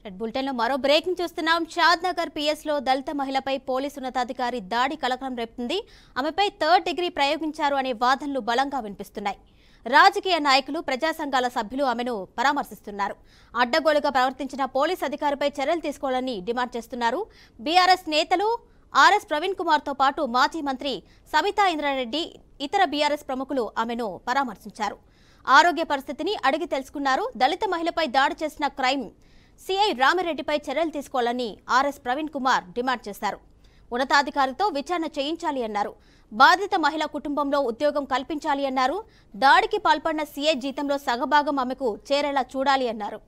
Red bulletin లో మరో breaking చూస్తున్నాం. షాద్ నగర్ పిఎస్ లో దళిత మహిళపై పోలీసు ఉన్నతాధికారి దాడి కలకలం రేపుతుంది. ఆమెపై 3rd డిగ్రీ ప్రయోగించారు అనే వాదనలు బలంగా వినిపిస్తున్నాయి. రాజకీయ నాయకులు, ప్రజా సంఘాల సభ్యులు ఆమెను పరామర్శిస్తున్నారు. అడ్డగోలుగా ప్రవర్తించిన పోలీసు అధికారిపై చర్యలు తీసుకోవాలని డిమాండ్ చేస్తున్నారు. బీఆర్ఎస్ నేతలు ఆర్ఎస్ ప్రవీణ్ కుమార్ తో పాటు మాజీ మంత్రి సబితా ఇంద్రారెడ్డి, ఇతర బీఆర్ఎస్ ప్రముఖులు ఆమెను పరామర్శించారు. ఆరోగ్య పరిస్థితిని అడిగి తెలుసుకున్నారు. దళిత మహిళపై దాడి చేసిన క్రైమ్ సిఐ రామిరెడ్డిపై చర్యలు తీసుకోవాలని ఆర్ఎస్ ప్రవీణ్ కుమార్ డిమాండ్ చేశారు. ఉన్నతాధికారితో విచారణ చేయించాలి అన్నారు. బాధిత మహిళ కుటుంబంలో ఉద్యోగం కల్పించాలి అన్నారు. దాడికి పాల్పడిన సిఐ జీతంలో సగభాగం ఆమెకు చేరేలా చూడాలి అన్నారు.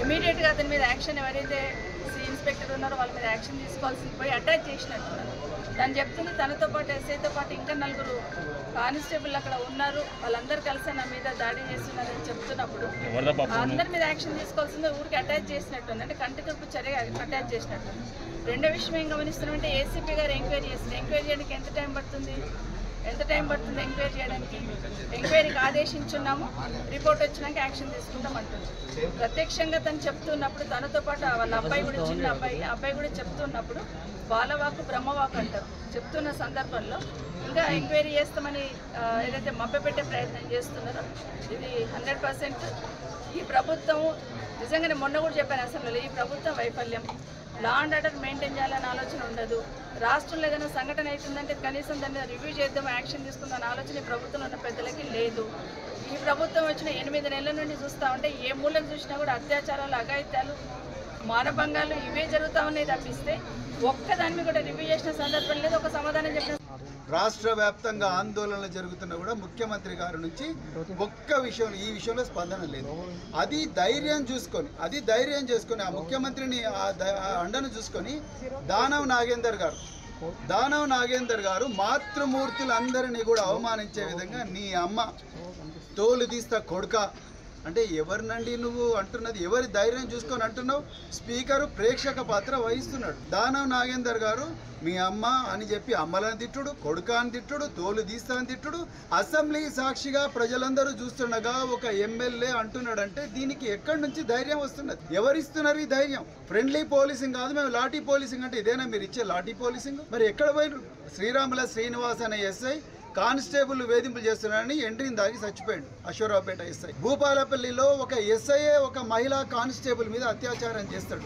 ఇమీడియట్ గా అతని మీద యాక్షన్ ఎవరైతే ఇన్స్పెక్టర్ ఉన్నారో వాళ్ళ మీద యాక్షన్ తీసుకోవాల్సింది పోయి అటాచ్ చేసినట్టున్నారు. తను చెప్తుంది తనతో పాటు ఎస్ఐతో పాటు ఇంకా 4 కానిస్టేబుల్ అక్కడ ఉన్నారు, వాళ్ళందరూ కలిసి నా మీద దాడి చేస్తున్నారని చెప్తున్నప్పుడు అందరి మీద యాక్షన్ తీసుకోవాల్సింది ఊరికి అటాచ్ చేసినట్టుంది. అంటే కంటి తుడుపు చర్య అటాచ్ చేసినట్టు. రెండో విషయం ఏం గమనిస్తున్నామంటే ఏసీపీ గారు ఎంక్వైరీ చేస్తుంది. ఎంక్వైరీ చేయడానికి ఎంత టైం పడుతుంది ఎంక్వైరీ చేయడానికి? ఎంక్వైరీకి ఆదేశించున్నాము, రిపోర్ట్ వచ్చినాక యాక్షన్ తీసుకుంటామంటుంది. ప్రత్యక్షంగా తను చెప్తున్నప్పుడు తనతో పాటు వాళ్ళ అబ్బాయి కూడా, చిన్న అబ్బాయి కూడా చెప్తున్నప్పుడు బాలవాకు బ్రహ్మవాకు అంటారు. చెప్తున్న సందర్భంలో ఇంకా ఎంక్వైరీ చేస్తామని ఏదైతే మభ్యపెట్టే ప్రయత్నం చేస్తున్నారో ఇది 100% ఈ ప్రభుత్వం నిజంగానే మొన్న కూడా చెప్పాను అసెంబ్లీలో, ఈ ప్రభుత్వం వైఫల్యం. లా అండ్ ఆర్డర్ మెయింటైన్ చేయాలనే ఆలోచన ఉండదు. రాష్ట్రంలో ఏదైనా సంఘటన అవుతుందంటే కనీసం దాన్ని రివ్యూ చేద్దాం, యాక్షన్ తీసుకుందాం ఆలోచన ఈ ప్రభుత్వంలో ఉన్న పెద్దలకి లేదు. ఈ ప్రభుత్వం వచ్చిన 8 నెలల నుండి చూస్తూ ఉంటే ఏ మూలకు చూసినా కూడా అత్యాచారాలు, అఘాయిత్యాలు, మానభంగాలు ఇవే జరుగుతూ ఉన్నాయి తప్పిస్తే ఒక్కదాన్ని కూడా రివ్యూ చేసిన సందర్భం లేదు, ఒక సమాధానం చెప్పిన. రాష్ట్ర వ్యాప్తంగా ఆందోళనలు జరుగుతున్నా కూడా ముఖ్యమంత్రి గారి నుంచి ఈ విషయంలో స్పందన లేదు. అది ధైర్యం చేసుకొని ఆ ముఖ్యమంత్రిని ఆ అండను చూసుకొని దానవ్ నాగేందర్ గారు మాతృమూర్తులందరినీ కూడా అవమానించే విధంగా నీ అమ్మ తోలు తీస్తా కొడుక అంటే ఎవరినండి నువ్వు అంటున్నది? ఎవరి ధైర్యం చూసుకొని అంటున్నావు? స్పీకరు ప్రేక్షక పాత్ర వహిస్తున్నాడు. దానవ్ నాగేందర్ గారు మీ అమ్మ అని చెప్పి అమ్మలని తిట్టుడు, కొడుక అని తిట్టుడు, తోలు తీస్తా అని తిట్టుడు, అసెంబ్లీ సాక్షిగా ప్రజలందరూ చూస్తుండగా ఒక ఎమ్మెల్యే అంటున్నాడంటే దీనికి ఎక్కడి నుంచి ధైర్యం వస్తున్నది? ఎవరిస్తున్నారు ఈ ధైర్యం? ఫ్రెండ్లీ పోలీసింగ్ కాదు, మేము లాఠీ పోలీసింగ్ అంటే ఇదేనా మీరు ఇచ్చే లాఠీ పోలీసింగ్? మరి ఎక్కడ పోయినారు? శ్రీరాముల శ్రీనివాస్ అనే ఎస్ఐ కానిస్టేబుల్ వేధింపులు చేస్తున్నారని ఎంట్రీని దాగి చచ్చిపోయాడు. అశ్వరావుపేట ఎస్ఐ. భూపాలపల్లిలో ఒక ఎస్ఐఏ ఒక మహిళా కానిస్టేబుల్ మీద అత్యాచారం చేస్తాడు.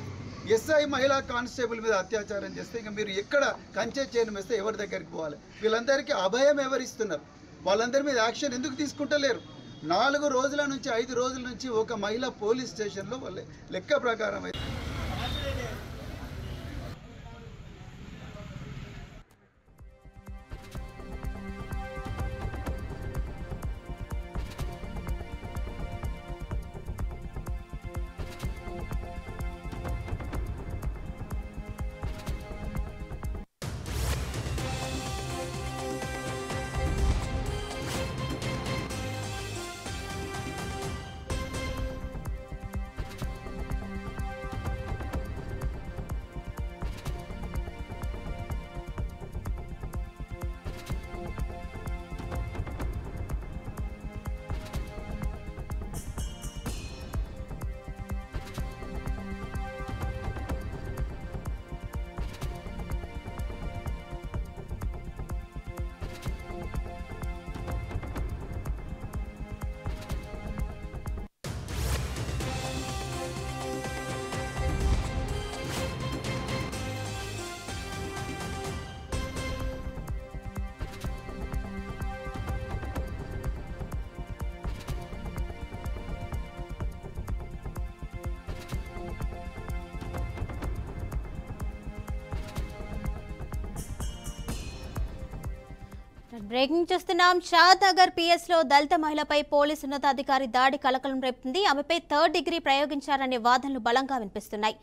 ఎస్ఐ మహిళా కానిస్టేబుల్ మీద అత్యాచారం చేస్తే ఇంకా మీరు ఎక్కడ కంచె చేయడం వేస్తే ఎవరి దగ్గరికి పోవాలి? వీళ్ళందరికీ అభయం ఎవరిస్తున్నారు? వాళ్ళందరి మీద యాక్షన్ ఎందుకు తీసుకుంటలేరు? 4 రోజుల నుంచి 5 రోజుల నుంచి ఒక మహిళ పోలీస్ స్టేషన్లో వాళ్ళ లెక్క ప్రకారం అయితే బ్రేకింగ్ చూస్తున్నాం. షాద్ నగర్ పిఎస్ లో దళిత మహిళపై పోలీసు ఉన్నతాధికారి దాడి కలకలం రేపుతుంది. ఆమెపై 3rd డిగ్రీ ప్రయోగించారనే వాదనలు బలంగా వినిపిస్తున్నాయి.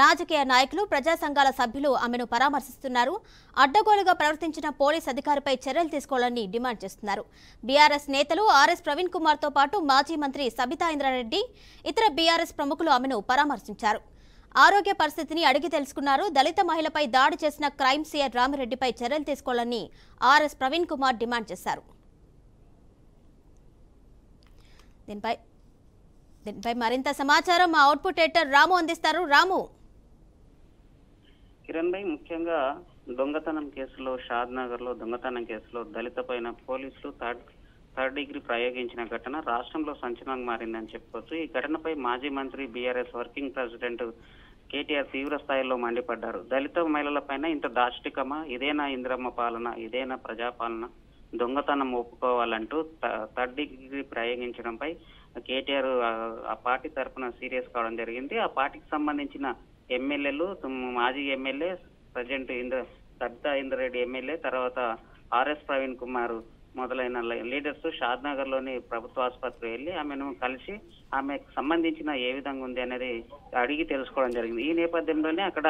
రాజకీయ నాయకులు, ప్రజా సంఘాల సభ్యులు ఆమెను పరామర్శిస్తున్నారు. అడ్డగోలుగా ప్రవర్తించిన పోలీస్ అధికారిపై చర్యలు తీసుకోవాలని డిమాండ్ చేస్తున్నారు. బీఆర్ఎస్ నేతలు ఆర్ఎస్ ప్రవీణ్ కుమార్ తో పాటు మాజీ మంత్రి సబితా ఇంద్రారెడ్డి, ఇతర బీఆర్ఎస్ ప్రముఖులు ఆమెను పరామర్శించారు. ఆరోగ్య పరిస్థితిని అడిగి తెలుసుకున్నారు. దళిత మహిళపై దాడి చేసిన క్రైమ్ సీఆర్ రామిరెడ్డిపై చర్యలు తీసుకోవాలని ఆర్ఎస్ ప్రవీణ్ కుమార్ డిమాండ్ చేశారు. దీనిపై మరింత సమాచారం మా అవుట్పుట్ ఎడిటర్ రాము అందిస్తారు. రాము. కిరణ్ భాయ్, ముఖ్యంగా దొంగతనం కేసులో, షాద్ నగర్ లో దొంగతనం కేసులో దళిత పైన పోలీసులు థర్డ్ డిగ్రీ ప్రయోగించిన ఘటన రాష్ట్రంలో సంచలనంగా మారిందని చెప్పుకోవచ్చు. ఈ ఘటనపై మాజీ మంత్రి, బీఆర్ఎస్ వర్కింగ్ ప్రెసిడెంట్ కేటీఆర్ తీవ్ర స్థాయిలో మండిపడ్డారు. దళిత మహిళలపైన ఇంత దాష్టికమా, ఇదేనా ఇంద్రమ్మ పాలన, ఇదేనా ప్రజాపాలన, దొంగతనం ఒప్పుకోవాలంటూ థర్డ్ డిగ్రీ ప్రయోగించడంపై కేటీఆర్ ఆ పార్టీ తరఫున సీరియస్ కావడం జరిగింది. ఆ పార్టీకి సంబంధించిన ఎమ్మెల్యేలు, మాజీ MLA, present Sabitha Indra Reddy MLA, తర్వాత ఆర్ఎస్ ప్రవీణ్ కుమార్ మొదలైన లీడర్స్ షాద్ నగర్ లోని ప్రభుత్వ ఆసుపత్రికి వెళ్లి ఆమెను కలిసి ఆమెకు సంబంధించిన ఏ విధంగా ఉంది అనేది అడిగి తెలుసుకోవడం జరిగింది. ఈ నేపథ్యంలోనే అక్కడ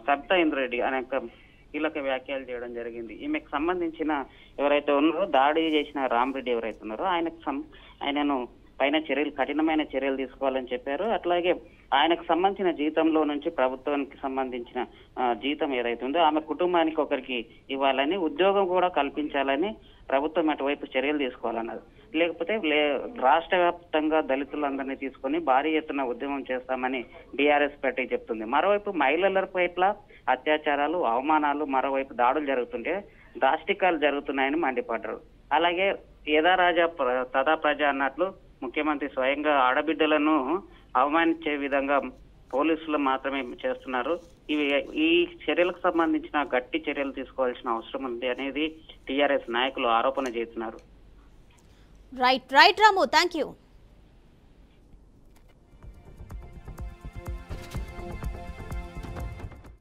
సబితా ఇంద్రారెడ్డి అనేక కీలక వ్యాఖ్యలు చేయడం జరిగింది. ఈమెకు సంబంధించిన ఎవరైతే ఉన్నారో, దాడి చేసిన రామిరెడ్డి ఎవరైతే ఉన్నారో ఆయనను పైన కఠినమైన చర్యలు తీసుకోవాలని చెప్పారు. అట్లాగే ఆయనకు సంబంధించిన జీతంలో నుంచి ప్రభుత్వానికి సంబంధించిన జీతం ఏదైతే ఉందో ఆమె కుటుంబానికి ఒకరికి ఇవ్వాలని, ఉద్యోగం కూడా కల్పించాలని ప్రభుత్వం అటువైపు చర్యలు తీసుకోవాలన్నారు. లేకపోతే రాష్ట్ర వ్యాప్తంగా దళితులందరినీ తీసుకొని భారీ ఎత్తున ఉద్యమం చేస్తామని బీఆర్ఎస్ పార్టీ చెప్తుంది. మరోవైపు మహిళల పట్ల అత్యాచారాలు, అవమానాలు, మరోవైపు దాడులు జరుగుతుంటే దాష్టికాలు జరుగుతున్నాయని మండిపడ్డారు. అలాగే యథా రాజా తథా ప్రజ అన్నట్లు ముఖ్యమంత్రి స్వయంగా ఆడబిడ్డలను అవమానించే విధంగా పోలీసులు మాత్రమే చేస్తున్నారు. ఈ చర్యలకు సంబంధించిన గట్టి చర్యలు తీసుకోవాల్సిన అవసరం ఉంది అనేది టీఆర్ఎస్ నాయకులు ఆరోపణ చేస్తున్నారు. Right Ramu, thank you.